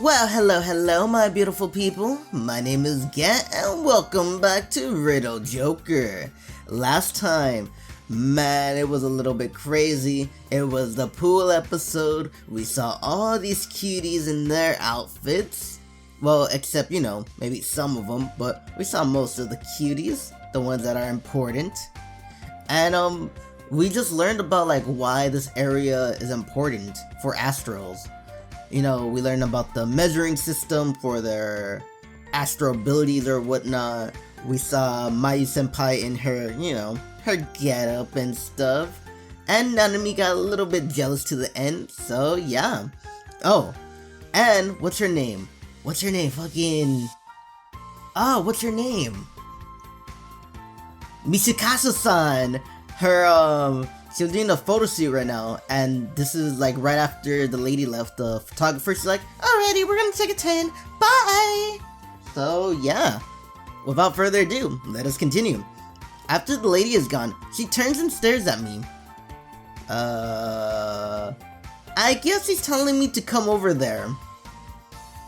Well, hello, my beautiful people. My name is Get, and welcome back to Riddle Joker. Last time, man, it was a little bit crazy. It was the pool episode. We saw all these cuties in their outfits. Well, except, maybe some of them, but we saw most of the cuties, the ones that are important. And, we just learned about, why this area is important for Astrals. We learned about the measuring system for their astral abilities or whatnot. We saw Mayu-senpai in her, her getup and stuff. And Nanami got a little bit jealous to the end, so yeah. Oh, and what's her name? What's her name? What's her name? Mishikazu-san! She was doing a photo shoot right now, and this is right after the lady left. The photographer, she's like, alrighty, we're gonna take a 10, bye! So yeah, without further ado, let us continue. After the lady is gone, she turns and stares at me. I guess he's telling me to come over there.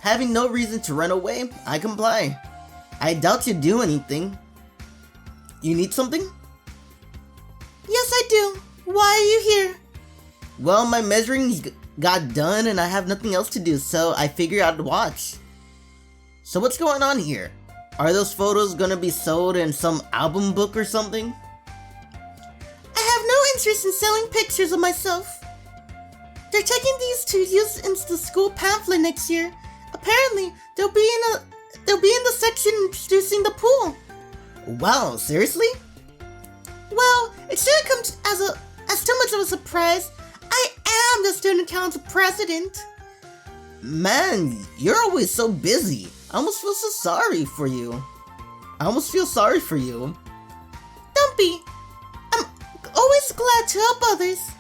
Having no reason to run away, I comply. I doubt you do anything. You need something? Yes, I do. Why are you here? Well, my measuring got done and I have nothing else to do, so I figured I'd watch. So what's going on here? Are those photos gonna be sold in some album book or something? I have no interest in selling pictures of myself. They're taking these to use in the school pamphlet next year. Apparently, they'll be in the section introducing the pool. Wow, seriously? Well, it shouldn't come as too much of a surprise. I am the student council president. Man, you're always so busy. I almost feel so sorry for you. Don't be. I'm always glad to help others.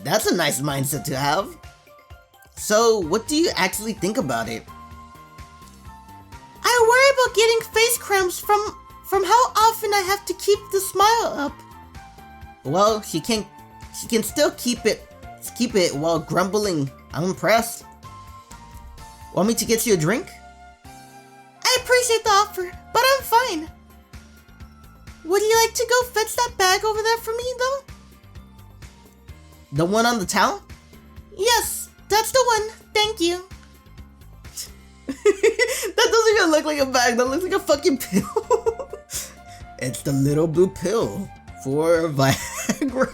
That's a nice mindset to have. So, what do you actually think about it? I worry about getting face cramps from how often I have to keep the smile up. Well, she can still keep it while grumbling. I'm impressed. Want me to get you a drink? I appreciate the offer, but I'm fine. Would you like to go fetch that bag over there for me, though? The one on the towel? Yes, that's the one. Thank you. That doesn't even look like a bag. That looks like a fucking pill. It's the little blue pill for Viagra.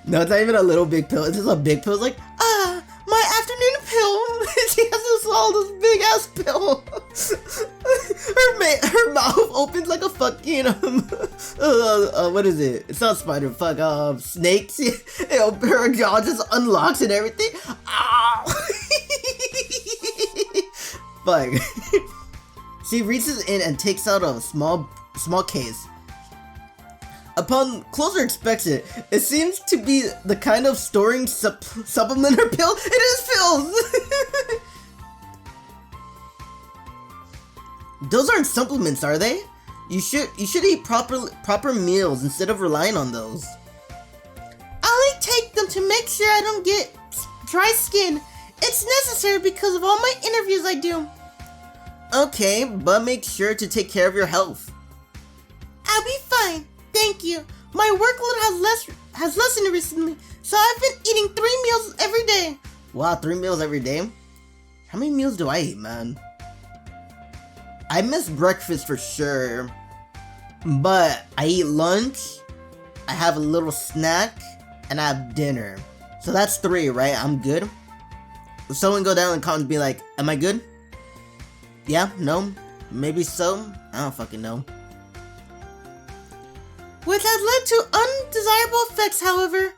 No, it's not even a little big pill. It's just a big pill. It's like, my afternoon pill. She has to swallow this big ass pill. Her mouth opens like a fucking what is it? It's not spider. Fuck, snake. Her jaw just unlocks and everything. Fuck. She reaches in and takes out a small case. Upon closer inspection, it seems to be the kind of storing supplement or pill. It is pills! Those aren't supplements, are they? You should eat proper meals instead of relying on those. I only take them to make sure I don't get dry skin. It's necessary because of all my interviews I do. Okay, but make sure to take care of your health. I'll be fine, thank you. My workload has lessened recently, so I've been eating 3 meals every day. Wow, 3 meals every day? How many meals do I eat, man? I miss breakfast for sure, but I eat lunch, I have a little snack, and I have dinner. So that's 3, right? I'm good? If someone go down in the comments and be like, am I good? Yeah? No? Maybe so? I don't fucking know. Which has led to undesirable effects, however.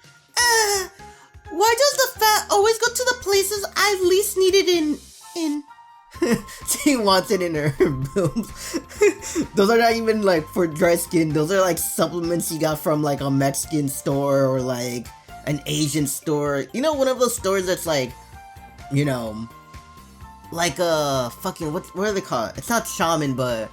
Why does the fat always go to the places I least need it in? She wants it in her boobs. Those are not even for dry skin. Those are supplements you got from a Mexican store or an Asian store. One of those stores that's fucking, what are they called? It's not shaman, but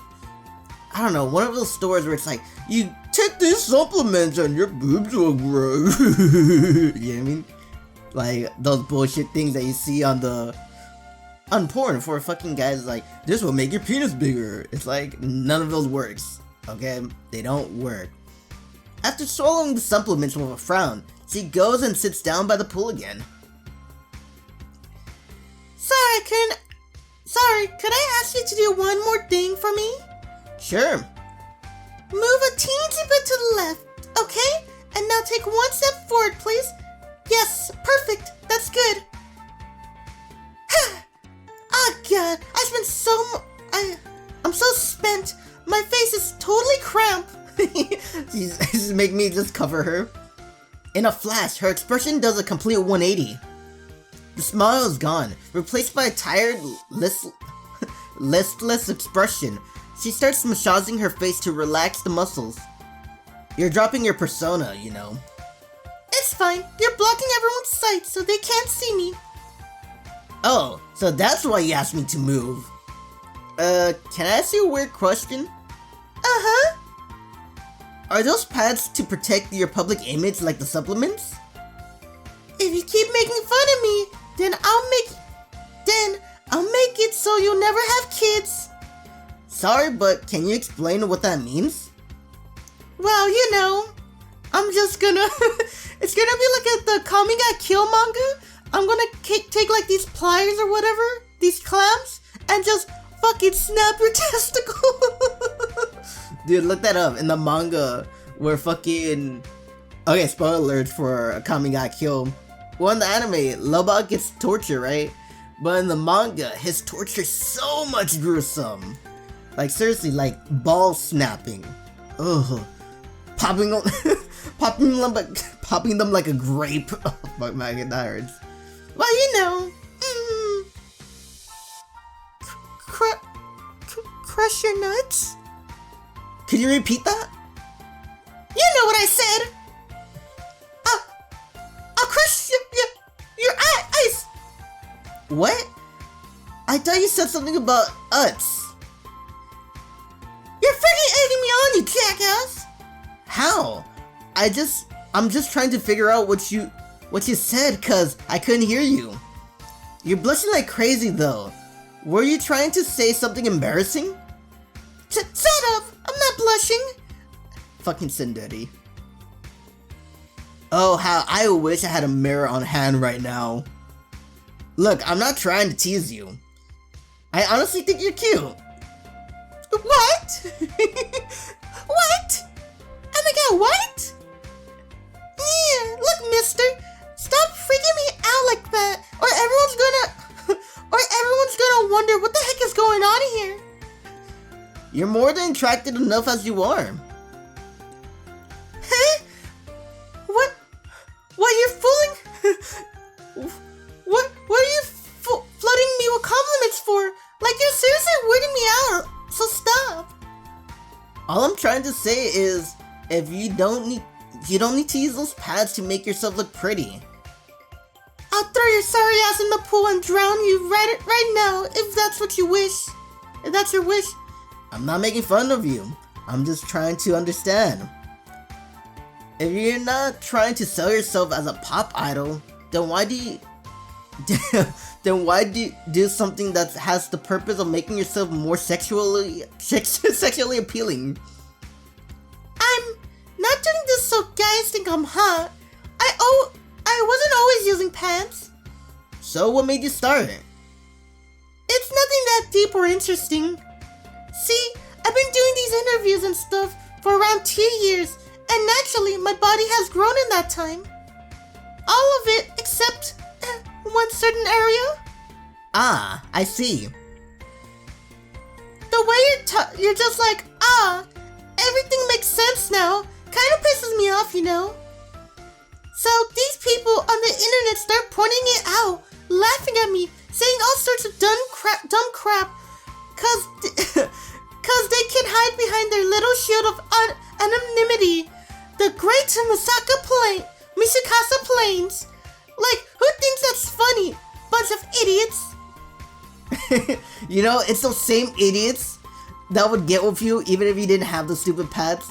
I don't know, one of those stores where it's you take these supplements and your boobs will grow. You know what I mean? Like those bullshit things that you see on porn for fucking guys like, this will make your penis bigger. It's like, none of those works, okay? They don't work. After swallowing the supplements with a frown, she goes and sits down by the pool again. Sorry, could I ask you to do one more thing for me? Sure. Move a teensy bit to the left, okay? And now take one step forward, please. Yes, perfect, that's good. Oh god, I'm so spent. My face is totally cramped. She's making me just cover her. In a flash, her expression does a complete 180. The smile is gone, replaced by a tired, listless expression. She starts massaging her face to relax the muscles. You're dropping your persona, you know. It's fine, you're blocking everyone's sight so they can't see me. Oh, so that's why you asked me to move. Can I ask you a weird question? Uh-huh. Are those pads to protect your public image like the supplements? If you keep making fun of me, then I'll make it so you'll never have kids. Sorry, but can you explain what that means? Well, you know, I'm just gonna... It's gonna be like the Kami Ga Kill manga. I'm gonna take like these pliers or whatever, these clamps, and just fucking snap your testicle. Dude, look that up. In the manga, where fucking... Okay, spoiler alert for Kami Ga Kill. Well, in the anime, Lobot gets tortured, right? But in the manga, his torture is so much gruesome. Like, seriously, like, ball snapping. Ugh. Popping them like a grape. Oh, fuck, man, that hurts. Well, you know, crush your nuts? Could you repeat that? You know what I said! I'll crush your eyes! What? I thought you said something about uts. You're freaking egging me on, you jackass! How? I'm just trying to figure out what you said, cause I couldn't hear you. You're blushing like crazy though. Were you trying to say something embarrassing? Shut up! I'm not blushing! Fucking Cindetti. Oh, how I wish I had a mirror on hand right now. Look, I'm not trying to tease you. I honestly think you're cute. What? What? Oh my god, what? Yeah, look, mister. Stop freaking me out like that, or everyone's gonna wonder what the heck is going on here. You're more than attractive enough as you are. Huh? What? You're fooling? What are you flooding me with compliments for? Like, you're seriously weirding me out. So stop. All I'm trying to say is, if you don't need to use those pads to make yourself look pretty. I'll throw your sorry ass in the pool and drown you right now, if that's what you wish. If that's your wish. I'm not making fun of you. I'm just trying to understand. If you're not trying to sell yourself as a pop idol, then why do you do something that has the purpose of making yourself more sexually appealing? I'm not doing this so guys think I'm hot. I wasn't always using pants. So what made you start it? It's nothing that deep or interesting. See, I've been doing these interviews and stuff for around 2 years, and naturally my body has grown in that time. All of it except one certain area. Ah, I see. The way you're just like, everything makes sense now, kind of pisses me off, you know? So these people on the internet start pointing it out, laughing at me, saying all sorts of dumb crap, cause they can hide behind their little shield of anonymity. The Great Mishikasa Plains. Like, who thinks that's funny? Bunch of idiots. You know, it's those same idiots that would get with you even if you didn't have the stupid pads.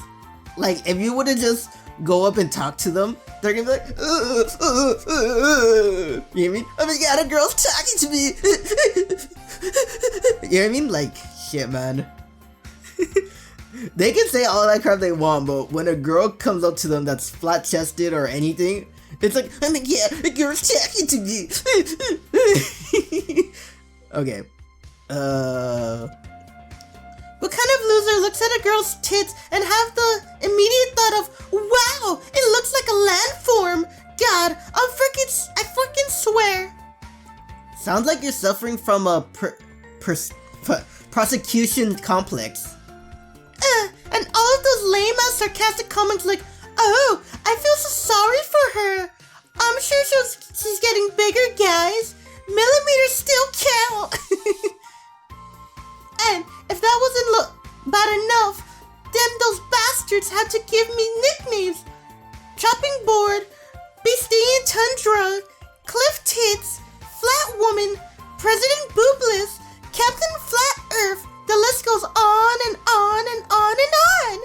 Like, if you would have just go up and talk to them, they're gonna be like, you know what I mean? Oh my god, a girl's talking to me! You know what I mean? Like, shit, man. They can say all that crap they want, but when a girl comes up to them that's flat-chested or anything, it's like, oh my god, a girl's talking to me! Okay. What kind of loser looks at a girl's tits and have the immediate thought of, wow, it looks like a landform? God, I freaking swear. Sounds like you're suffering from a prosecution complex. And all of those lame-ass sarcastic comments like, oh, I feel so sorry for her. I'm sure she's getting bigger, guys. Millimeters still count. And if that wasn't bad enough, then those bastards had to give me nicknames. Chopping board, Beastie Tundra, Cliff Tits, Flat Woman, President Boobless, Captain Flat Earth. The list goes on and on and on and on.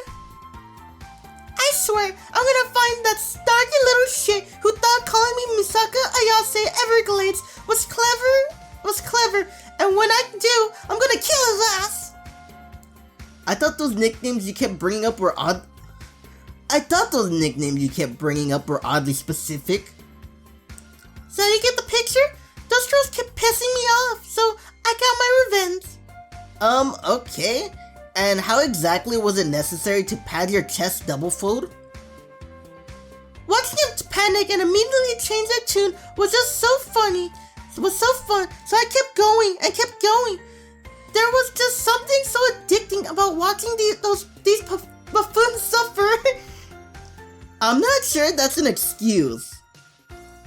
I swear, I'm gonna find that snarky little shit who thought calling me Misaka Ayase Everglades was clever, and when I do, I'm gonna kill his ass. I thought those nicknames you kept bringing up were odd. I thought those nicknames you kept bringing up were oddly specific. So you get the picture? Those trolls kept pissing me off, so I got my revenge. Okay. And how exactly was it necessary to pad your chest double fold? Watching them panic and immediately change their tune was just so funny. It was so fun, so I kept going and kept going. There was just something so addicting about watching these buffoons suffer. I'm not sure that's an excuse.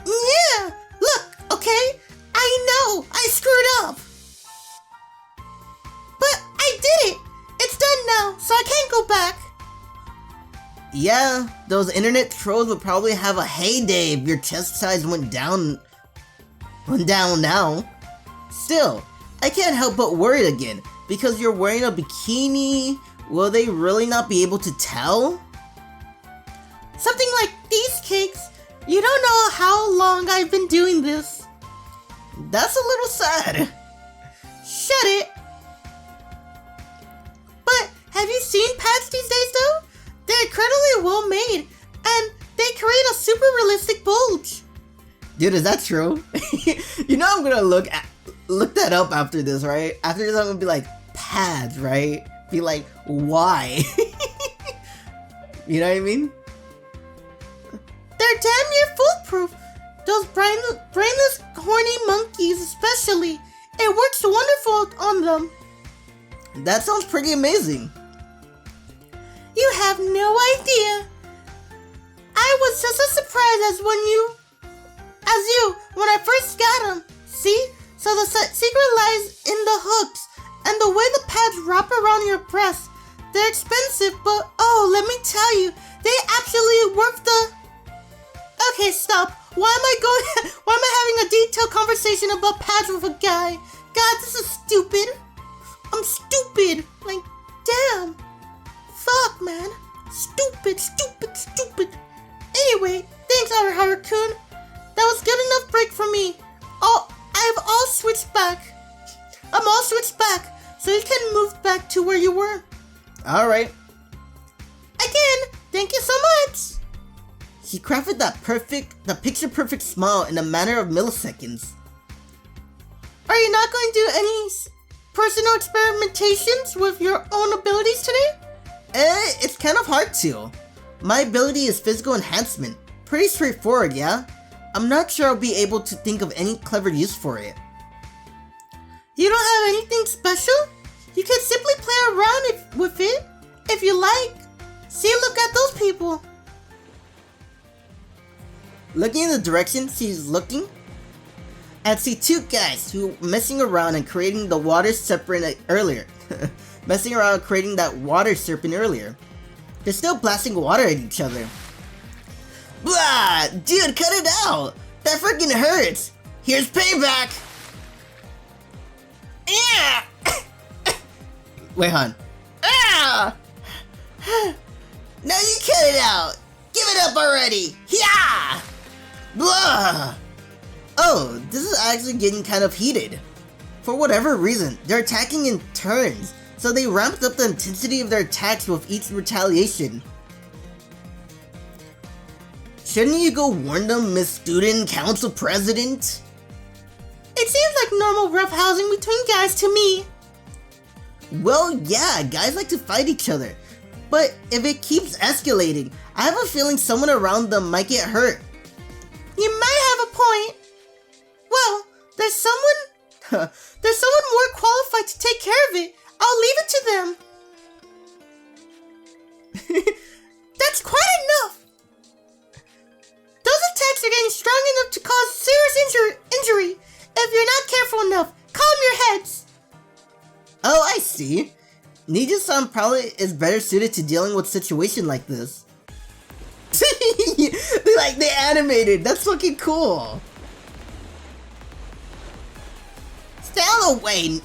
Yeah, look, okay? I know, I screwed up. But I did it. It's done now, so I can't go back. Yeah, those internet trolls would probably have a heyday if your chest size went down now. Still, I can't help but worry again, because you're wearing a bikini. Will they really not be able to tell? Something like these cakes. You don't know how long I've been doing this. That's a little sad. Shut it. But have you seen pads these days though? They're incredibly well made, and they create a super realistic bulge. Dude, is that true? You know I'm gonna look that up after this, right? After this I'm gonna be like, pads, right? Be like, why? You know what I mean? They're damn near foolproof. Those brainless, horny monkeys especially. It works wonderful on them. That sounds pretty amazing. You have no idea. I was just as surprised as you when I first got them. See? So the secret lies in the hooks and the way the pads wrap around your breast. They're expensive, but oh, let me tell you, they actually worth the... Okay, stop. Why am I having a detailed conversation about pads with a guy? God, this is stupid. I'm stupid. Like, damn. Fuck, man. Stupid. Anyway, thanks, Arihara-kun. That was good enough break for me. I'm all switched back, so you can move back to where you were. Alright. Again, thank you so much. He crafted that picture-perfect smile in a matter of milliseconds. Are you not going to do any personal experimentations with your own abilities today? It's kind of hard to. My ability is physical enhancement. Pretty straightforward, yeah? I'm not sure I'll be able to think of any clever use for it. You don't have anything special? You can simply play around with it, if you like. See, look at those people. Looking in the direction she's looking, and see two guys who messing around and creating the water serpent earlier. Messing around creating that water serpent earlier. They're still blasting water at each other. Blah! Dude, cut it out! That freaking hurts! Here's payback! Yeah! Wait, hon. Ah! Now you cut it out! Give it up already! Yeah! Blah! Oh, this is actually getting kind of heated. For whatever reason, they're attacking in turns, so they ramped up the intensity of their attacks with each retaliation. Shouldn't you go warn them, Miss Student Council President? It seems like normal roughhousing between guys to me. Well, yeah, guys like to fight each other. But if it keeps escalating, I have a feeling someone around them might get hurt. You might have a point. Well, there's someone more qualified to take care of it. I'll leave it to them. That's quite enough. Those attacks are getting strong enough to cause serious injury if you're not careful enough. Calm your heads. Oh, I see. Nijouin-san probably is better suited to dealing with a situation like this. They animated. That's fucking cool. Stay out of the way.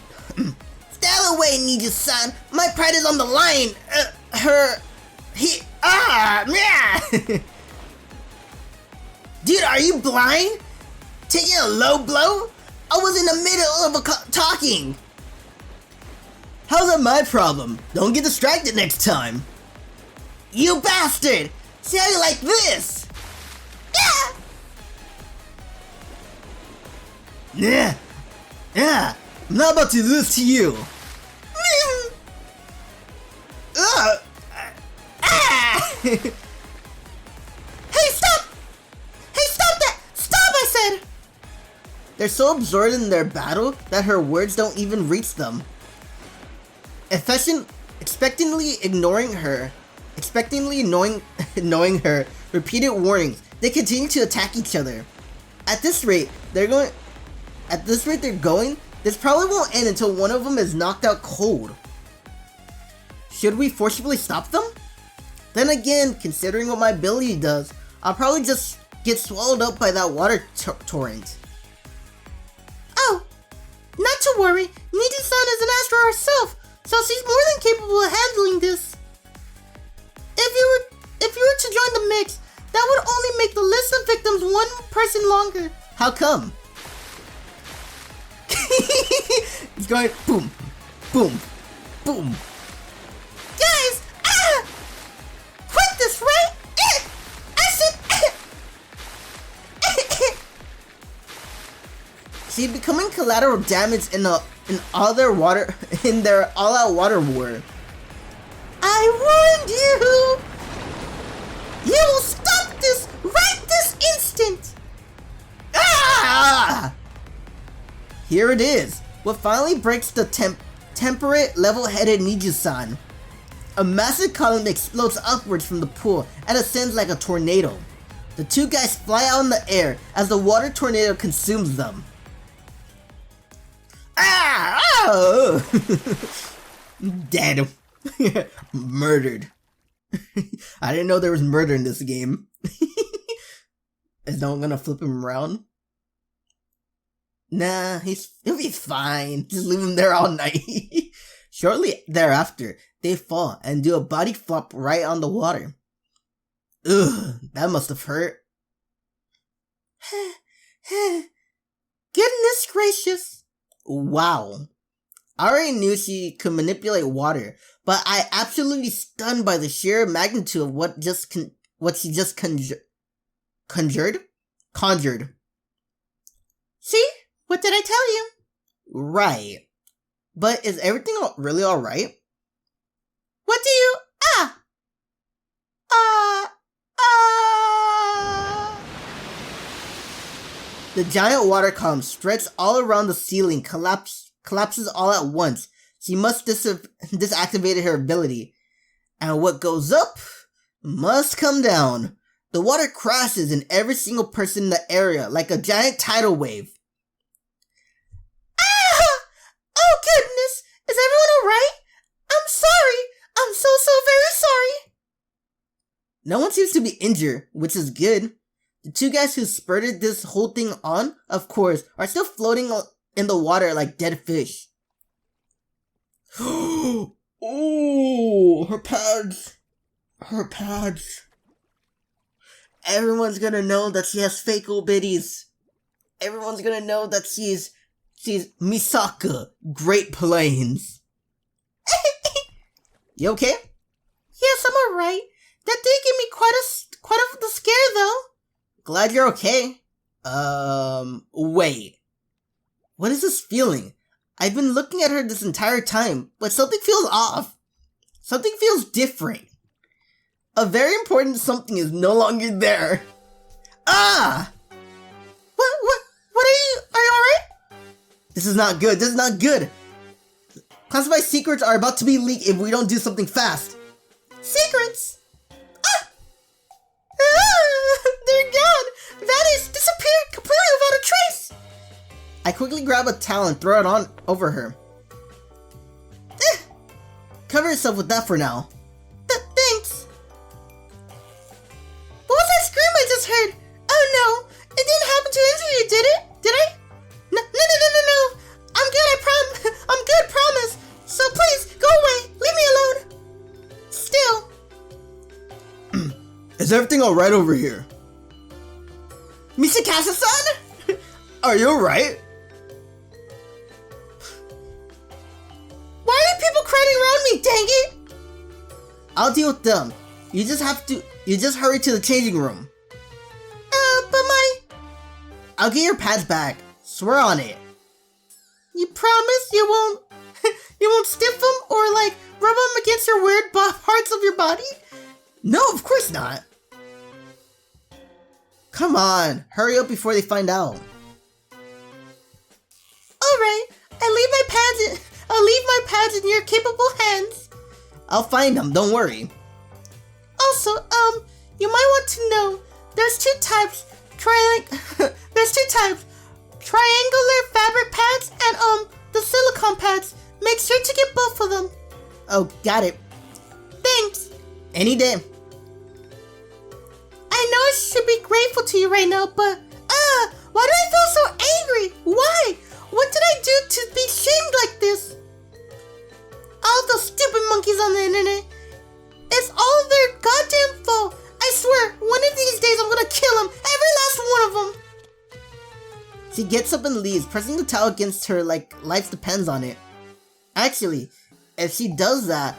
Stay out of the way, Nijouin-san. My pride is on the line. Yeah. Dude, are you blind? Taking a low blow? I was in the middle of talking. How's that my problem? Don't get distracted next time. You bastard! See how you like this? Yeah! Yeah! I'm not about to do this to you! Hey, stop! Hey, stop that! Stop, I said! They're so absorbed in their battle that her words don't even reach them. Expectantly ignoring her repeated warnings, they continue to attack each other. At this rate they're going, this probably won't end until one of them is knocked out cold. Should we forcibly stop them? Then again, considering what my ability does, I'll probably just get swallowed up by that water torrent. Oh, not to worry, Nijouin-san is an Astral herself, so she's more than capable of handling this. If you were to join the mix, that would only make the list of victims one person longer. How come? He's going boom, boom, boom. Guys, quit this, right? I said. See, becoming collateral damage in their all-out water war. I warned you! You will stop this right this instant! Ah! Here it is. What finally breaks the temperate, level-headed Nijouin-san. A massive column explodes upwards from the pool and ascends like a tornado. The two guys fly out in the air as the water tornado consumes them. Ah! Oh! Dead. Murdered. I didn't know there was murder in this game. Is no one gonna flip him around? Nah, he'll be fine. Just leave him there all night. Shortly thereafter, they fall and do a body flop right on the water. Ugh, that must have hurt. Goodness gracious. Wow. I already knew she could manipulate water, but I absolutely stunned by the sheer magnitude of what she just conjured. See? What did I tell you? Right. But is everything really alright? What do you... The giant water column stretched all around the ceiling, collapses all at once. She must disactivate her ability. And what goes up must come down. The water crashes in every single person in the area like a giant tidal wave. Oh goodness! Is everyone alright? I'm sorry! I'm so very sorry! No one seems to be injured, which is good. The two guys who spurted this whole thing on, of course, are still floating in the water like dead fish. Oh, her pads. everyone's gonna know that she has fake old biddies. Everyone's gonna know that she's Misaka, Great Plains. You okay? Yes, I'm alright. That did give me quite a scare though. Glad you're okay. Wait. What is this feeling? I've been looking at her this entire time, but something feels off. Something feels different. A very important something is no longer there. Ah! What are you alright? This is not good, this is not good. Classified secrets are about to be leaked if we don't do something fast. Secrets? They're gone! Vanished! Disappeared! Completely without a trace! I quickly grab a towel and throw it on over her. Cover yourself with that for now. Thanks. What was that scream I just heard? Oh no! It didn't happen to injure you, did it? Did I? No. I'm good, I'm good, promise. So please, go away. Leave me alone. Still. Is everything alright over here? Misakasa-san? Are you alright? Why are people crowding around me, dang it? I'll deal with them. You just hurry to the changing room. But I'll get your pads back. Swear on it. You promise you won't stiff them or like rub them against your weird parts of your body? No, of course not. Come on, hurry up before they find out. Alright, I'll leave my pads in your capable hands. I'll find them, don't worry. Also, you might want to know, there's two types, triangular fabric pads and, the silicone pads. Make sure to get both of them. Oh, got it. Thanks. Any day. I know I should be grateful to you right now, but, why do I feel so angry? Why? What did I do to be shamed like this? All those stupid monkeys on the internet. It's all their goddamn fault. I swear, one of these days I'm gonna kill them. Every last one of them. She gets up and leaves, pressing the towel against her like life depends on it. Actually, if she does that,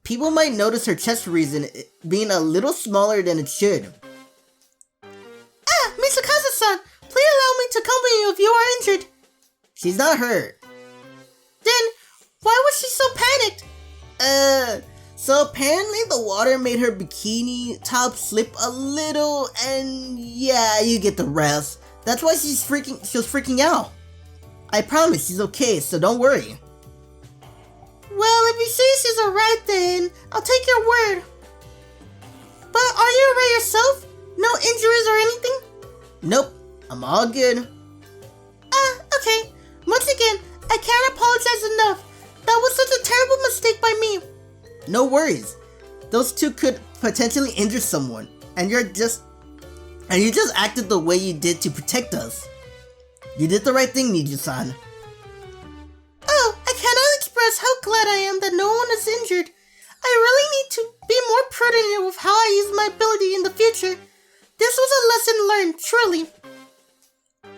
people might notice her chest region being a little smaller than it should. Misakasa-san, please allow me to accompany you if you are injured. She's not hurt. Then, why was she so panicked? So apparently the water made her bikini top slip a little, and yeah, you get the rest. That's why she was freaking out. I promise she's okay, so don't worry. Well, if you say she's alright then, I'll take your word. But are you alright yourself? No injuries or anything? Nope, I'm all good. Okay. Once again, I can't apologize enough. That was such a terrible mistake by me. No worries. Those two could potentially injure someone, and you just acted the way you did to protect us. You did the right thing, Nijouin-san. Oh, I cannot express how glad I am that no one is injured. I really need to be more prudent with how I use my ability in the future. This was a lesson learned, truly.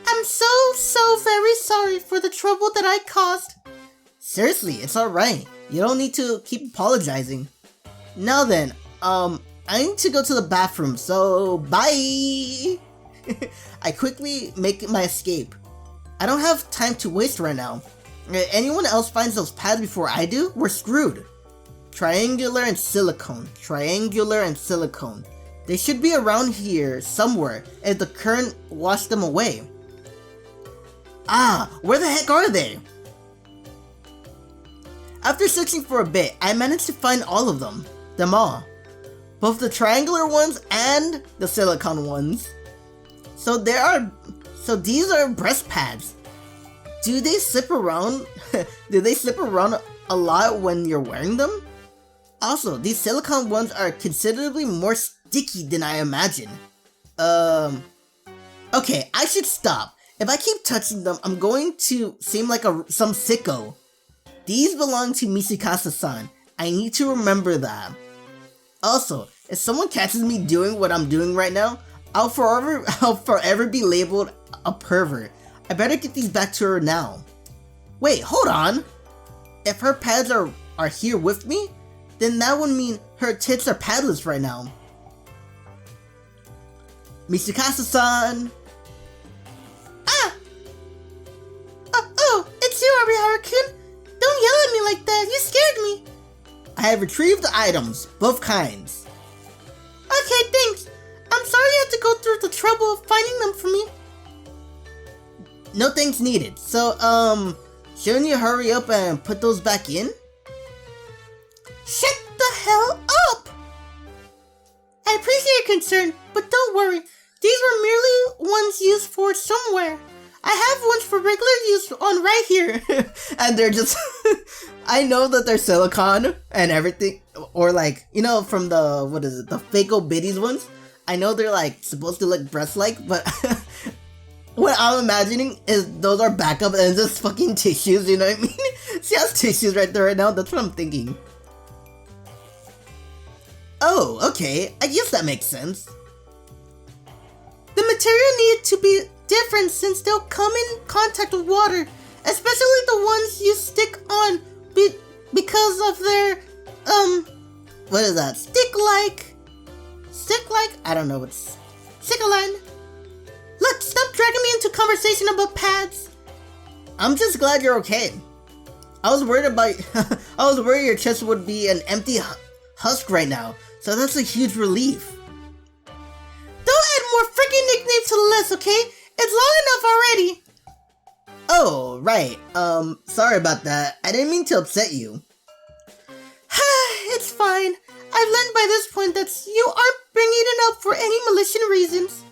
I'm so very sorry for the trouble that I caused. Seriously, it's alright. You don't need to keep apologizing. Now then, I need to go to the bathroom, so bye! I quickly make my escape. I don't have time to waste right now. If anyone else finds those pads before I do, we're screwed. Triangular and silicone. Triangular and silicone. They should be around here somewhere if the current washed them away. Ah, where the heck are they? After searching for a bit, I managed to find all of them. Them all. Both the triangular ones and the silicone ones. So these are breast pads. Do they slip around? Do they slip around a lot when you're wearing them? Also, these silicone ones are considerably more sticky than I imagined. Okay, I should stop. If I keep touching them, I'm going to seem like some sicko. These belong to Misakasa-san. I need to remember that. Also, if someone catches me doing what I'm doing right now, I'll forever be labeled a pervert. I better get these back to her now. Wait, hold on. If her pads are here with me, then that would mean her tits are padless right now. Misukasa-san! Ah! Oh, it's you, Arihara-kun. Don't yell at me like that, you scared me. I have retrieved the items, both kinds. Okay, thanks. I'm sorry you had to go through the trouble of finding them for me. No thanks needed. So, shouldn't you hurry up and put those back in? Shut the hell up! I appreciate your concern, but don't worry. These were merely ones used for somewhere. I have ones for regular use on right here. And they're just... I know that they're silicone and everything. Or like, you know, from the, what is it, the Fako Biddies ones. I know they're like supposed to look breast-like, but... what I'm imagining is those are backup and it's just fucking tissues, you know what I mean? She has tissues right there right now, that's what I'm thinking. Oh, okay, I guess that makes sense. The material needed to be different since they'll come in contact with water, especially the ones you stick on because of their, what is that? Stick-like? I don't know what's... Stick-a-line. Look, stop dragging me into conversation about pads. I'm just glad you're okay. I was worried your chest would be an empty husk right now, so that's a huge relief. Don't add more freaking nicknames to the list, okay? It's long enough already. Oh, right. Sorry about that. I didn't mean to upset you. It's fine. I've learned by this point that you aren't bringing it up for any malicious reasons.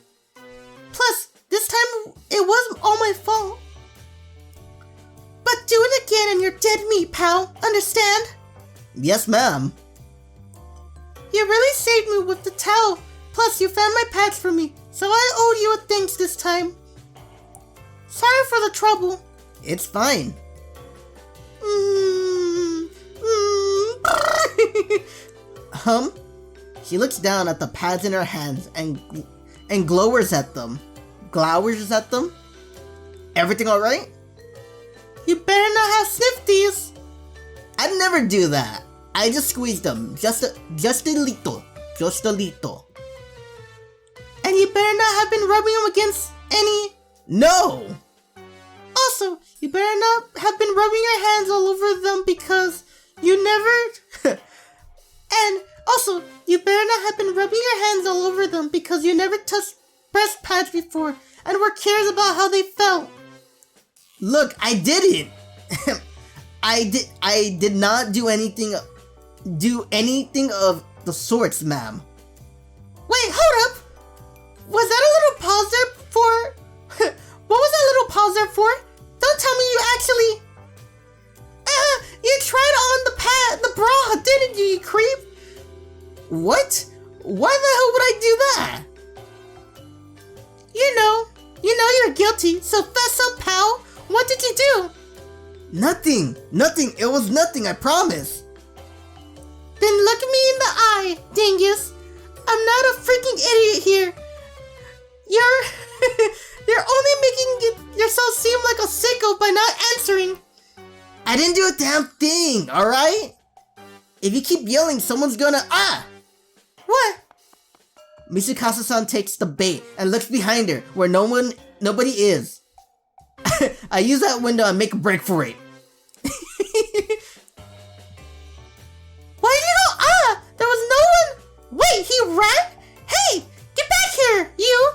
Plus, this time it wasn't all my fault. But do it again and you're dead meat, pal. Understand? Yes, ma'am. You really saved me with the towel. Plus, you found my pads for me, so I owe you a thanks this time. Sorry for the trouble. It's fine. She looks down at the pads in her hands and glowers at them. Glowers at them? Everything alright? You better not have sniffed these. I'd never do that. I just squeezed them. Just a little. Just a little. And you better not have been rubbing them against any... No! Also, you better not have been rubbing your hands all over them because you never... And also, you better not have been rubbing your hands all over them because you never touched breast pads before and were curious about how they felt. Look, I didn't. I did not do anything of the sorts, ma'am. Wait, hold up. Was that a little pause there for... What was that little pause there for? Don't tell me you actually... you tried on the bra, didn't you, you creep? What? Why the hell would I do that? You know you're guilty, so fess up, pal. What did you do? Nothing. It was nothing, I promise. Then look me in the eye, dingus. I'm not a freaking idiot here. You're only making yourself seem like a sicko by not answering. I didn't do a damn thing, alright? If you keep yelling, someone's gonna... What? Misukasa-san takes the bait and looks behind her where nobody is. I use that window and make a break for it. Why did you go, there was no one? Wait, he ran? Hey, get back here, you!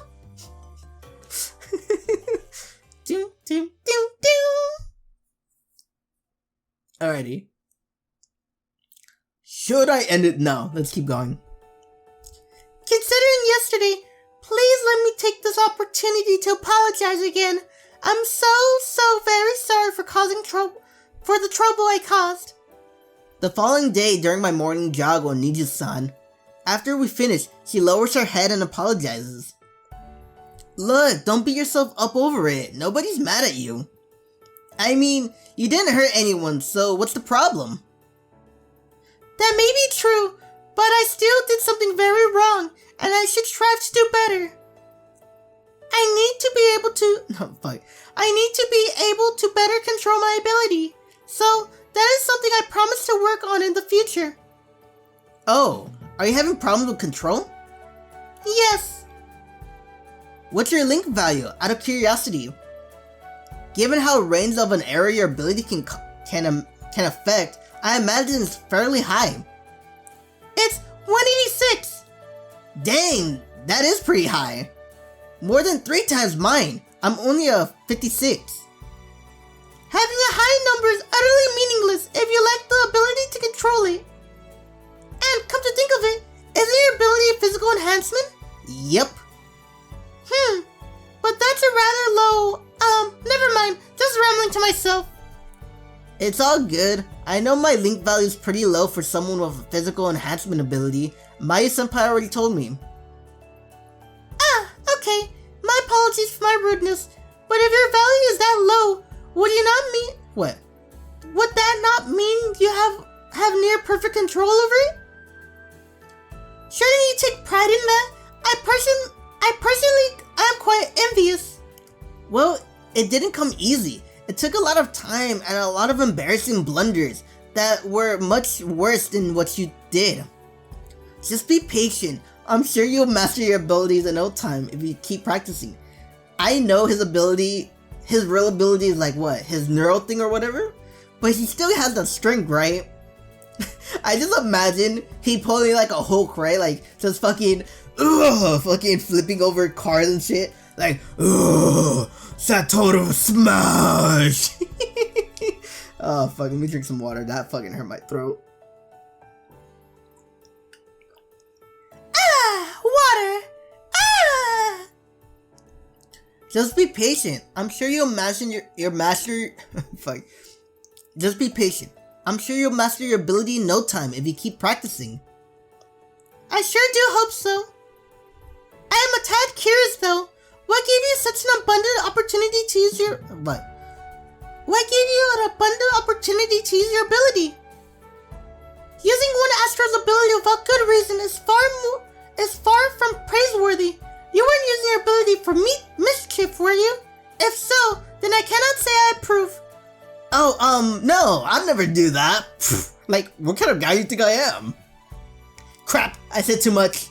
Doom, doom, doom, doom. Alrighty. Should I end it now? Let's keep going. Considering yesterday, please let me take this opportunity to apologize again. I'm so very sorry for causing trouble, for the trouble I caused. The following day during my morning jog with Nijouin-san, after we finish, she lowers her head and apologizes. Look, don't beat yourself up over it. Nobody's mad at you. I mean, you didn't hurt anyone, so what's the problem? That may be true, but I still did something very wrong, and I should strive to do better. I need to be able to... No, fuck. I need to be able to better control my ability. So, that is something I promise to work on in the future. Oh, are you having problems with control? Yes. What's your link value, out of curiosity? Given how range of an area your ability can affect, I imagine it's fairly high. It's 186. Dang, that is pretty high. More than 3 times mine. I'm only a 56. Having a high number is utterly meaningless if you lack the ability to control it. And come to think of it, isn't your ability a physical enhancement? Yep. But that's a rather low, never mind, just rambling to myself. It's all good. I know my link value is pretty low for someone with a physical enhancement ability. Maya-senpai already told me. Okay, my apologies for my rudeness, but if your value is that low, would you not mean... What? Would that not mean you have near perfect control over it? Shouldn't you take pride in that? I personally am quite envious. Well, it didn't come easy. It took a lot of time and a lot of embarrassing blunders that were much worse than what you did. Just be patient. I'm sure you'll master your abilities in no time if you keep practicing. I know his real ability is like what? His neural thing or whatever? But he still has the strength, right? I just imagine he pulling like a Hulk, right? Like just fucking flipping over cars and shit. Like, Satoru smash! Oh fuck, let me drink some water. That fucking hurt my throat. Water! Just be patient. I'm sure you'll master your master. Fuck. Just be patient. I'm sure you'll master your ability in no time if you keep practicing. I sure do hope so. I am a tad curious though. What gave you such an abundant opportunity to use your... What? What gave you an abundant opportunity to use your ability? Using one Astral's ability without good reason is far from praiseworthy. You weren't using your ability for mischief, were you? If so, then I cannot say I approve. Oh, no, I'd never do that. Like, what kind of guy do you think I am? Crap, I said too much.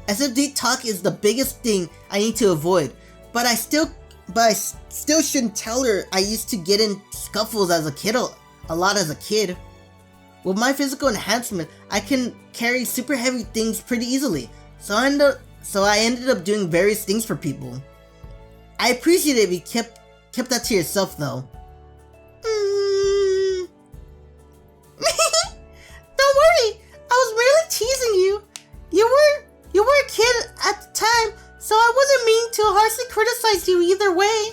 SFD talk is the biggest thing I need to avoid, but I still shouldn't tell her I used to get in scuffles as a kid, a lot as a kid. With my physical enhancement, I can carry super heavy things pretty easily, so I ended up doing various things for people. I appreciate it if you kept that to yourself though. Don't worry, I was merely teasing you. You were a kid at the time, so I wasn't meaning to harshly criticize you either way.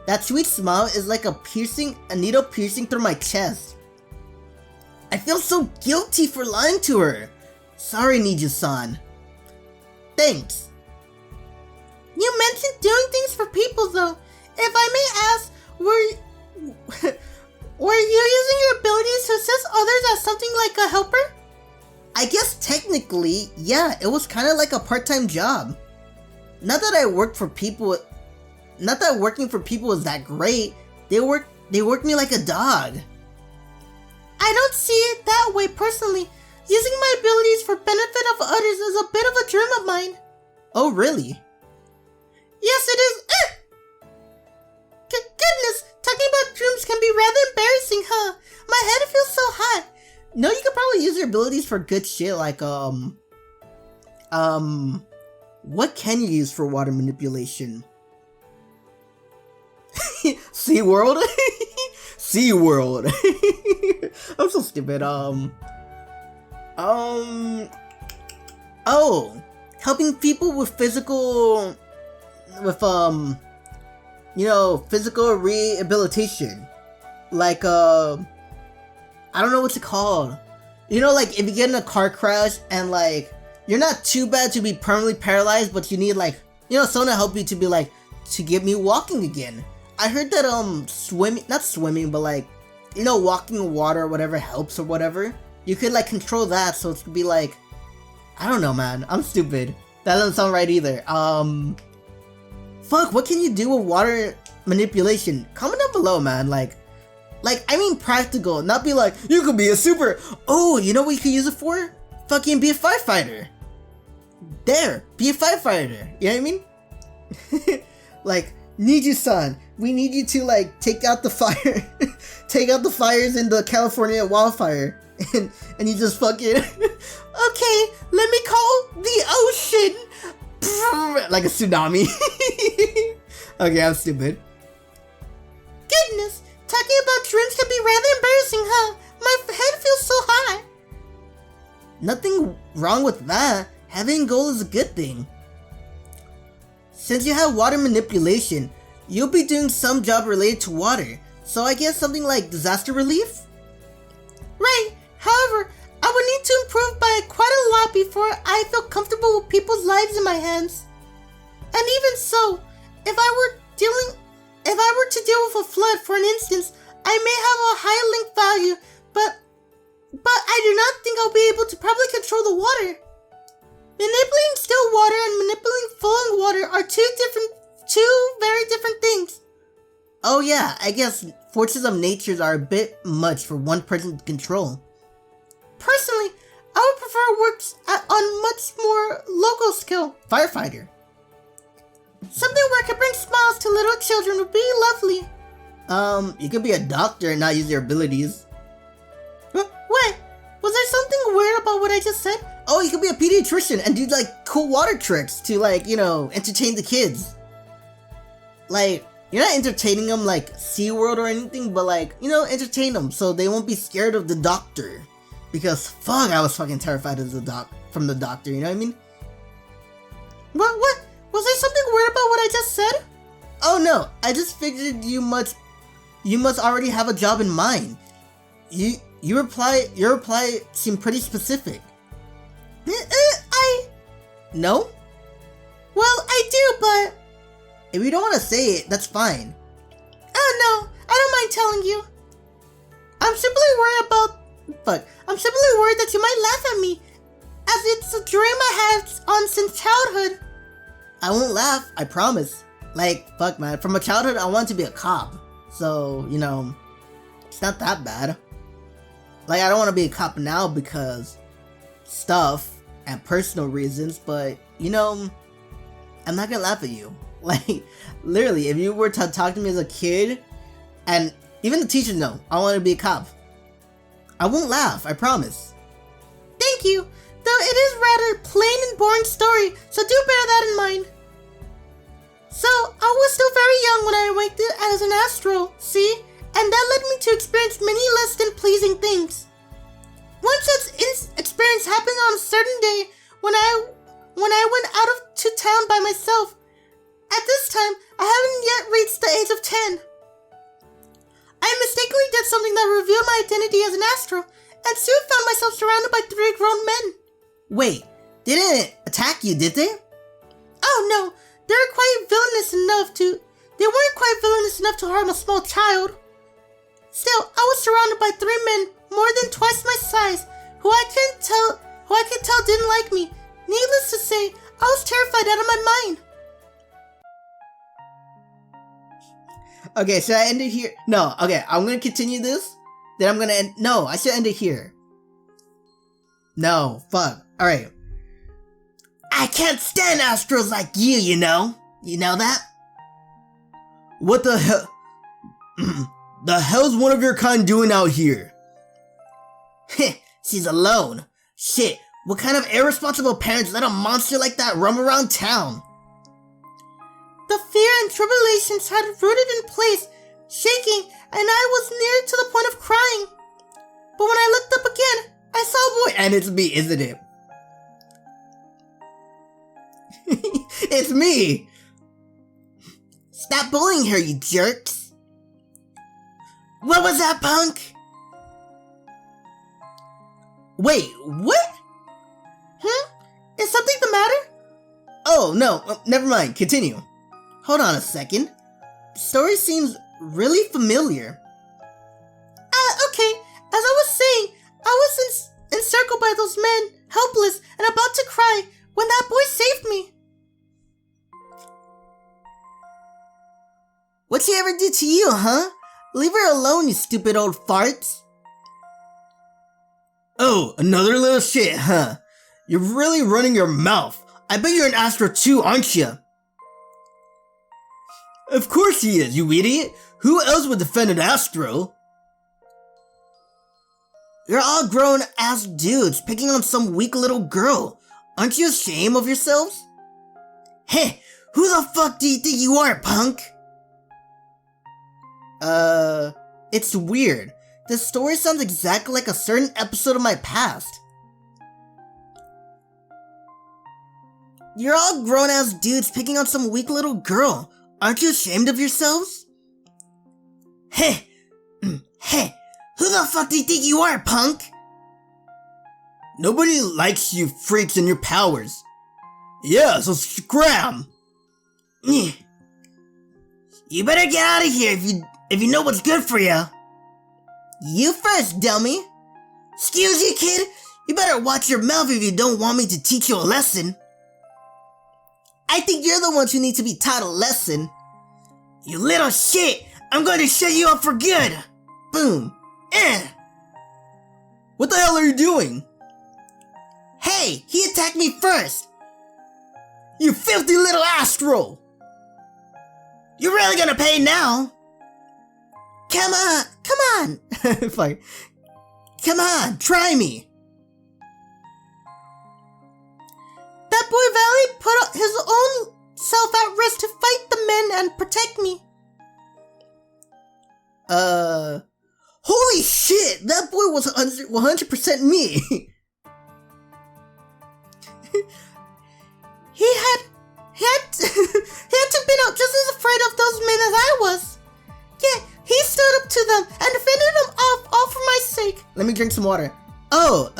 That sweet smile is like a needle piercing through my chest. I feel so guilty for lying to her. Sorry, Nijouin-san. Thanks. You mentioned doing things for people though. If I may ask, were you using your abilities to assist others as something like a helper? I guess technically, yeah, it was kind of like a part-time job. Not that working for people was that great. They worked me like a dog. I don't see it that way personally. Using my abilities for benefit of others is a bit of a dream of mine. Oh, really? Yes, it is. Goodness, talking about dreams can be rather embarrassing, huh? My head feels so hot. No, you could probably use your abilities for good shit, like, what can you use for water manipulation? SeaWorld? SeaWorld. I'm so stupid. Oh, helping people with physical rehabilitation. Like, I don't know what's it called. You know, like, if you get in a car crash and, like, you're not too bad to be permanently paralyzed, but you need, like, someone to help you to be, like, to get me walking again. I heard that, not swimming, but, like, walking in water or whatever helps or whatever. You could, like, control that, so it could be, like, I don't know, man. I'm stupid. doesn't sound right either. Fuck, what can you do with water manipulation? Comment down below, man. Like, I mean practical, not be like, you could be a super... Oh, you know what you could use it for? Fucking be a firefighter. There, be a firefighter. You know what I mean? Like, Nijouin-san, we need you to, like, take out the fire. Take out the fires in the California wildfire. And you just fucking... Okay, let me call the ocean. Like a tsunami. Okay, I'm stupid. Goodness, talking about dreams can be rather embarrassing, huh? My head feels so high. Nothing wrong with that. Having a goal is a good thing. Since you have water manipulation, you'll be doing some job related to water. So I guess something like disaster relief? Right, however, I would need to improve by quite a lot before I feel comfortable with people's lives in my hands. And even so, if I were to deal with a flood, for an instance, I may have a high link value, but I do not think I'll be able to properly control the water. Manipulating still water and manipulating flowing water are two very different things. Oh yeah, I guess forces of nature are a bit much for one person to control. Personally, I would prefer works on much more local skill. Firefighter. Something where I could bring smiles to little children would be lovely. You could be a doctor and not use your abilities. Wait, was there something weird about what I just said? Oh, you could be a pediatrician and do like cool water tricks to like, you know, entertain the kids. Like, you're not entertaining them like SeaWorld or anything, but like, you know, entertain them so they won't be scared of the doctor. Because fuck, I was fucking terrified of from the doctor, you know what I mean? What? Was there something weird about what I just said? Oh no, I just figured you must already have a job in mind. Your reply seemed pretty specific. No? Well, I do, but... If you don't want to say it, that's fine. Oh no, I don't mind telling you. I'm simply worried that you might laugh at me, as it's a dream I had on since childhood. I won't laugh, I promise. Like, fuck man, from a childhood I wanted to be a cop. So, you know, it's not that bad. Like, I don't want to be a cop now because stuff and personal reasons, but, you know, I'm not gonna laugh at you. Like, literally, if you were to talk to me as a kid, and even the teachers know, I want to be a cop, I won't laugh, I promise. Thank you, though it is rather plain and boring story, so do bear that in mind. So, I was still very young when I awakened as an astral, see? And that led me to experience many less than pleasing things. One such experience happened on a certain day when I went out to town by myself. At this time, I haven't yet reached the age of 10. I mistakenly did something that revealed my identity as an astral, and soon found myself surrounded by 3 grown men. Wait, they didn't attack you, did they? Oh no, they weren't quite villainous enough to harm a small child. Still, I was surrounded by 3 men more than twice my size, who I could tell didn't like me. Needless to say, I was terrified out of my mind. Okay, should I end it here? No, okay, I'm gonna continue this. Then I'm gonna end. No, I should end it here. No, fuck. Alright. I can't stand Astrals like you, you know? You know that? What the hell? The hell's one of your kind doing out here? Heh, she's alone. Shit, what kind of irresponsible parents let a monster like that roam around town? The fear and tribulations had rooted in place, shaking, and I was near to the point of crying. But when I looked up again, I saw a boy. And it's me, isn't it? It's me! Stop bullying her, you jerks! What was that, punk? Wait, what? Is something the matter? Oh, no, never mind, continue. Hold on a second. The story seems really familiar. Okay, as I was saying, I was encircled by those men, helpless and about to cry, when that boy saved me. What'd she ever do to you, huh? Leave her alone, you stupid old farts. Oh, another little shit, huh? You're really running your mouth. I bet you're an Astro too, aren't you? Of course he is, you idiot. Who else would defend an Astro? You're all grown-ass dudes picking on some weak little girl. Aren't you ashamed of yourselves? Hey, who the fuck do you think you are, punk? It's weird. This story sounds exactly like a certain episode of my past. You're all grown-ass dudes picking on some weak little girl. Aren't you ashamed of yourselves? Hey, hey, who the fuck do you think you are, punk? Nobody likes you freaks and your powers. Yeah, so scram. You better get out of here if you know what's good for you. You first, dummy. Excuse you, kid. You better watch your mouth if you don't want me to teach you a lesson. I think you're the ones who need to be taught a lesson. You little shit. I'm going to shut you up for good. Boom. What the hell are you doing? Hey, he attacked me first. You filthy little Astral. You're really gonna pay now. Come on. Fine. Come on, try me. That boy Valley put his own self at risk to fight the men and protect me. Holy shit, that boy was 100% me. He had to been out just as afraid of those men as I was. Yeah, he stood up to them and defended them all for my sake. Let me drink some water. Oh,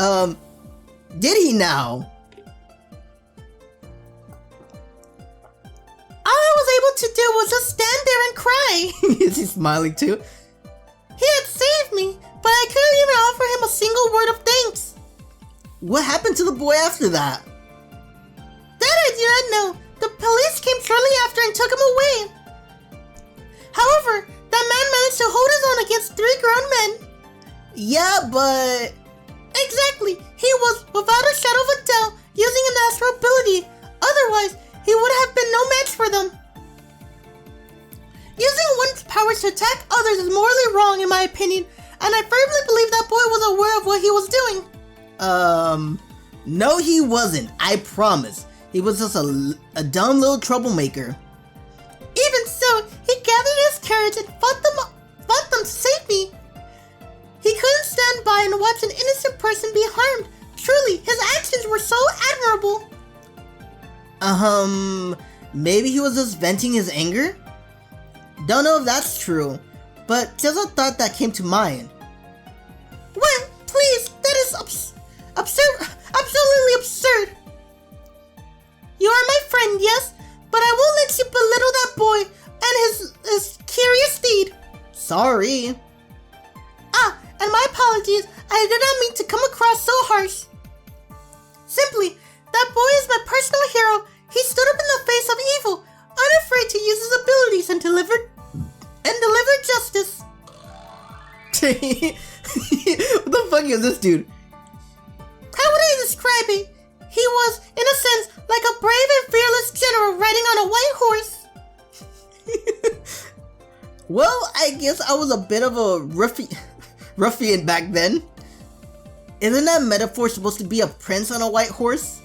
did he now? All I was able to do was just stand there and cry. Is he smiling too? He had saved me, but I couldn't even offer him a single word of thanks. What happened to the boy after that? That I do not know. The police came shortly after and took him away. However, that man managed to hold his own against 3 grown men. Yeah, but... Exactly. He was, without a shadow of a doubt, using an astral ability. Otherwise, he would have been no match for them. Using one's powers to attack others is morally wrong in my opinion, and I firmly believe that boy was aware of what he was doing. No he wasn't, I promise. He was just a dumb little troublemaker. Even so, he gathered his courage and fought them to save me. He couldn't stand by and watch an innocent person be harmed. Truly, his actions were so admirable. Maybe he was just venting his anger? Don't know if that's true, but just a thought that came to mind. What? Please, that is absurd, absolutely absurd. You are my friend, yes, but I won't let you belittle that boy and his curious deed. Sorry. And my apologies, I did not mean to come across so harsh. Simply, that boy is my personal hero. He stood up in the face of evil, unafraid to use his abilities and deliver justice. What the fuck is this dude? How would I describe it? He was, in a sense, like a brave and fearless general riding on a white horse. Well, I guess I was a bit of a ruffian back then. Isn't that metaphor supposed to be a prince on a white horse?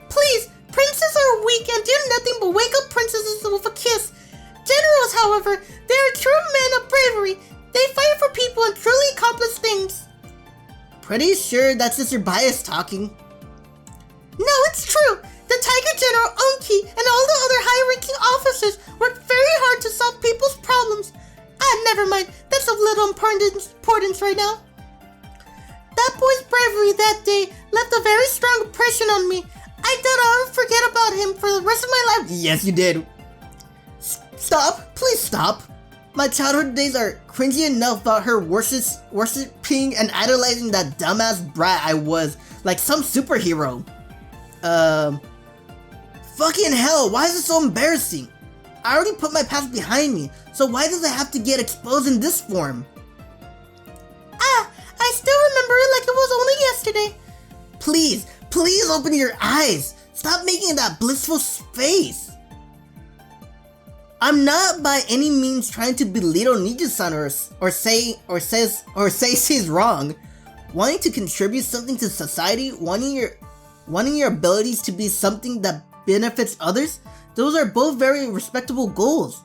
Please, princes are weak and do nothing but wake up princesses with a kiss. Generals, however, they are true men of bravery. They fight for people and truly accomplish things. Pretty sure that's just your bias talking. No, it's true. The Tiger General Onki and all the other high-ranking officers worked very hard to solve people's problems. Never mind. That's of little importance right now. That boy's bravery that day left a very strong impression on me. I doubt I'll ever forget about him for the rest of my life. Yes, you did. Stop. Please stop. My childhood days are cringy enough about her worshipping and idolizing that dumbass brat I was, like some superhero. Fucking hell, why is it so embarrassing? I already put my past behind me, so why does it have to get exposed in this form? I still remember it like it was only yesterday. Please open your eyes. Stop making that blissful face. I'm not by any means trying to belittle Nijouin-san or say she's wrong. Wanting to contribute something to society, wanting your abilities to be something that benefits others, those are both very respectable goals.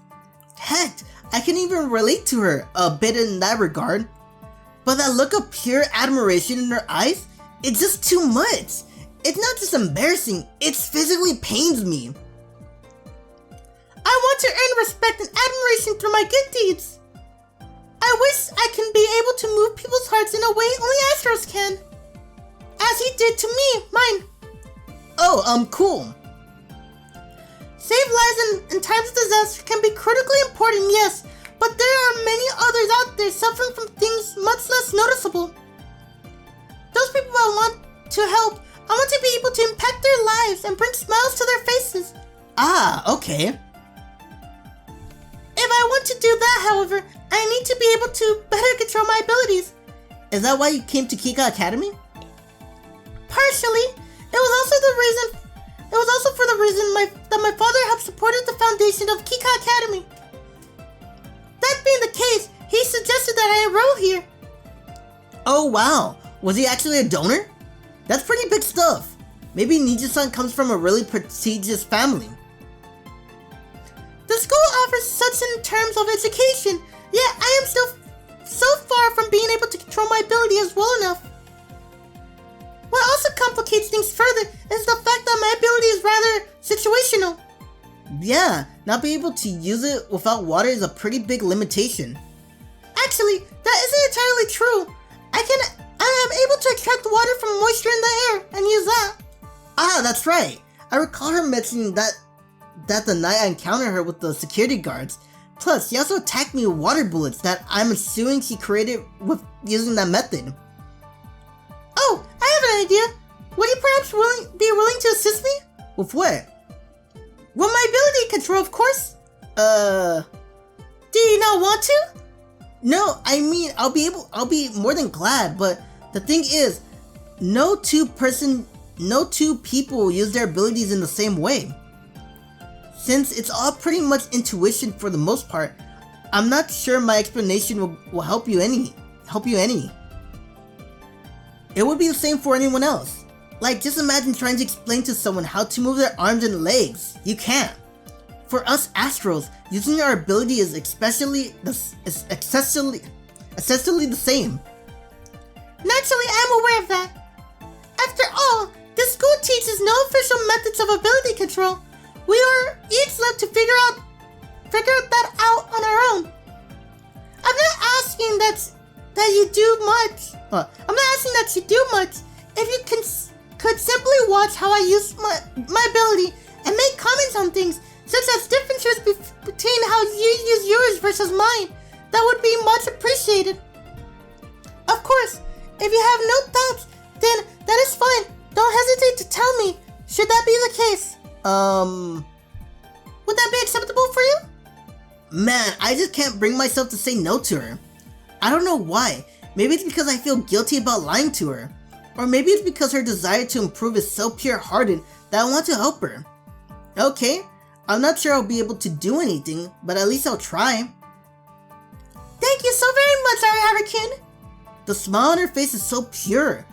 Heck, I can even relate to her a bit in that regard. But that look of pure admiration in her eyes, it's just too much. It's not just embarrassing, it physically pains me. I want to earn respect and admiration through my good deeds. I wish I can be able to move people's hearts in a way only Astrals can. As he did to me, mine. Oh, cool. Save lives in times of disaster can be critically important, yes, but there are many others out there suffering from things much less noticeable. Those people I want to help, I want to be able to impact their lives and bring smiles to their faces. Ah, okay. If I want to do that, however, I need to be able to better control my abilities. Is that why you came to Kika Academy? Partially. It was also for the reason that my father helped supported the foundation of Kika Academy. That being the case, he suggested that I enroll here. Oh wow, was he actually a donor? That's pretty big stuff. Maybe Nijouin-san comes from a really prestigious family. The school offers such in terms of education, yet I am still so far from being able to control my abilities well enough. What also complicates things further is the fact that my ability is rather situational. Yeah, not being able to use it without water is a pretty big limitation. Actually, that isn't entirely true. I am able to extract water from moisture in the air and use that. Ah, that's right. I recall her mentioning that the night I encountered her with the security guards. Plus, she also attacked me with water bullets that I'm assuming she created with using that method. Oh, I have an idea. Would you perhaps be willing to assist me? With what? With my ability control, of course. Do you not want to? No, I mean, I'll be more than glad, but the thing is, no two people use their abilities in the same way. Since it's all pretty much intuition for the most part, I'm not sure my explanation will help you any. It would be the same for anyone else. Like, just imagine trying to explain to someone how to move their arms and legs. You can't. For us Astrals, using our ability is essentially the same. Naturally, I am aware of that. After all, this school teaches no official methods of ability control. We are each left to figure that out on our own. I'm not asking that you do much. I'm not asking that you do much. If you could simply watch how I use my ability and make comments on things, such as differences between how you use yours versus mine, that would be much appreciated. Of course, if you have no thoughts, then that is fine. Don't hesitate to tell me, should that be the case. Would that be acceptable for you? Man, I just can't bring myself to say no to her. I don't know why. Maybe it's because I feel guilty about lying to her. Or maybe it's because her desire to improve is so pure-hearted that I want to help her. Okay, I'm not sure I'll be able to do anything, but at least I'll try. Thank you so very much, Arihara-kun. The smile on her face is so pure,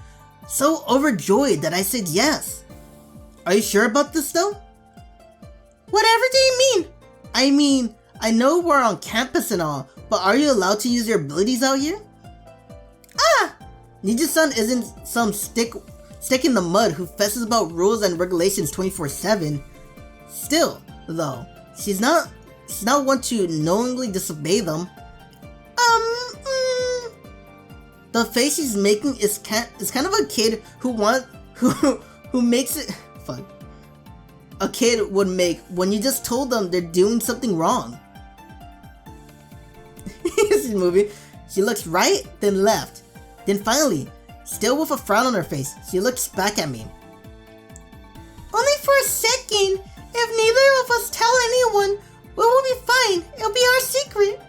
so overjoyed that I said yes. Are you sure about this though? Whatever do you mean? I mean, I know we're on campus and all, but are you allowed to use your abilities out here? Ah! Nijouin-san isn't some stick in the mud who fesses about rules and regulations 24/7. Still, though, she's not one to knowingly disobey them. The face she's making is kind of a kid who makes it. Fuck. A kid would make when you just told them they're doing something wrong. This movie. She looks right, then left. Then finally, still with a frown on her face, she looks back at me. tell anyone, we will be fine. It'll be our secret.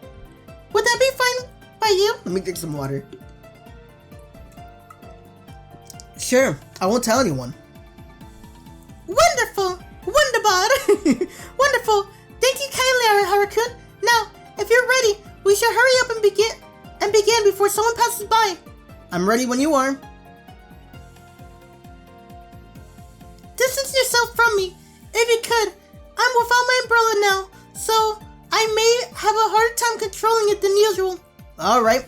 Would that be fine by you? Let me drink some water. Sure, I won't tell anyone. Wonderful! Wonderbot! Wonderful! Thank you kindly, Arihara-kun. Now, if you're ready, we should hurry up and begin before someone passes by. I'm ready when you are. Distance yourself from me, if you could. I'm without my umbrella now, so I may have a harder time controlling it than usual. Alright.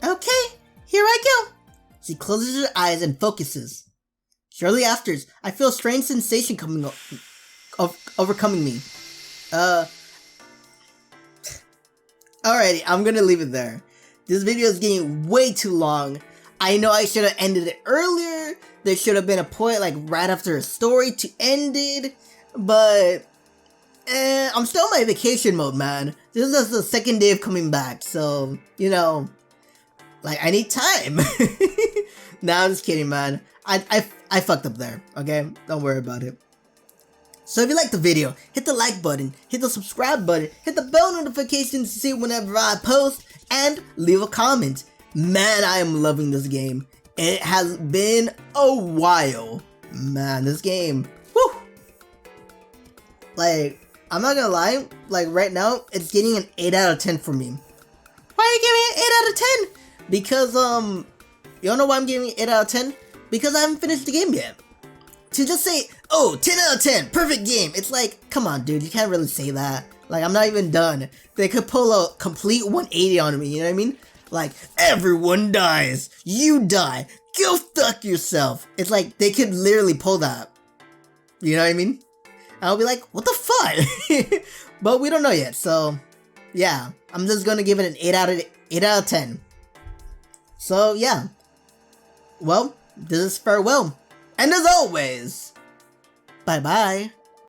Okay, here I go. She closes her eyes and focuses. Shortly after, I feel a strange sensation overcoming me. Alrighty, I'm gonna leave it there. This video is getting way too long. I know I should have ended it earlier. There should have been a point like right after a story to end it. But I'm still in my vacation mode, man. This is the second day of coming back, so you know, like I need time. Nah, I'm just kidding, man. I fucked up there. Okay, don't worry about it. So if you liked the video, hit the like button, hit the subscribe button, hit the bell notification to see whenever I post, and leave a comment. Man, I am loving this game. It has been a while. Man, this game, whew. Like, I'm not gonna lie, like right now, it's getting an 8 out of 10 for me. Why are you giving it 8 out of 10? Because, you don't know why I'm giving it 8 out of 10? Because I haven't finished the game yet. To just say, oh, 10 out of 10, perfect game. It's like, come on, dude, you can't really say that. Like, I'm not even done. They could pull a complete 180 on me, you know what I mean? Like, everyone dies. You die. Go fuck yourself. It's like, they could literally pull that. You know what I mean? I'll be like, what the fuck? But we don't know yet, so yeah. I'm just gonna give it an 8 out of 10. So yeah. Well, this is farewell. And as always, bye bye.